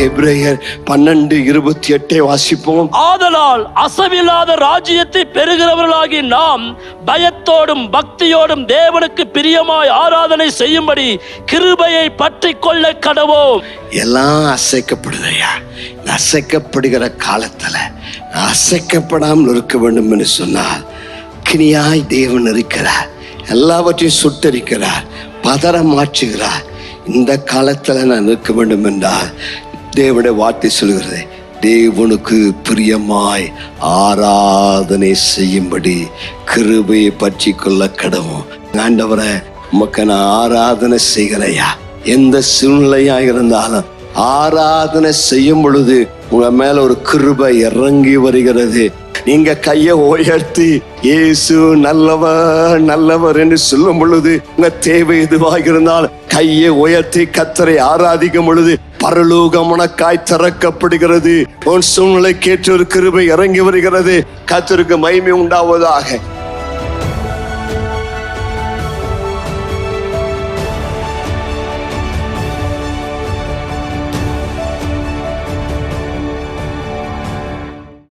எபிரேயர் 12:28 வாசிப்போம். ஆதலால் அசைவில்லாத ராஜ்யத்தை பெறுகிறவர்களாகி நாம் பயத்தோடும் பக்தியோடும் தேவனுக்கு பிரியமாய் ஆராதனை செய்யும்படி கிருபையை பற்றி கொள்ள கடவோம். எல்லாம் அசைக்கப்படுதையா. அசைக்கப்படுகிற காலத்துல அசைக்கப்படாமல் இருக்க வேண்டும் என்று சொன்னால் கினியாய் தேவன் இருக்கிறார். எல்லாவற்றையும் சுட்டரிக்கிறார், பதறம் மாற்றுகிறார். இந்த காலத்துல நான் இருக்க வேண்டும் என்றால் தேவனுடைய வார்த்தை சொல்கிறது, தேவனுக்கு பிரியமாய் ஆராதனை செய்யும்படி கிருபையை பற்றி கொள்ள கடவும். ஆண்டவரை உமக்கு நான் ஆராதனை செய்கிறையா. எந்த சூழ்நிலையா இருந்தாலும் ஆராதனை செய்யும் பொழுது உங்க மேல ஒரு கிருபை இறங்கி வருகிறது. நீங்க கையை உயர்த்தி இயேசு நல்லவர் நல்லவர் என்று சொல்லும் பொழுது உங்க தேவை எதுவாக இருந்தால் கையை உயர்த்தி கர்த்தரை ஆராதிக்கும் பொழுது பரலோகம் உனக்காய் திறக்கப்படுகிறது. உன் சூழ்நிலை கேட்டு ஒரு கிருபை இறங்கி வருகிறது. கர்த்தருக்கு மகிமை உண்டாவதாக.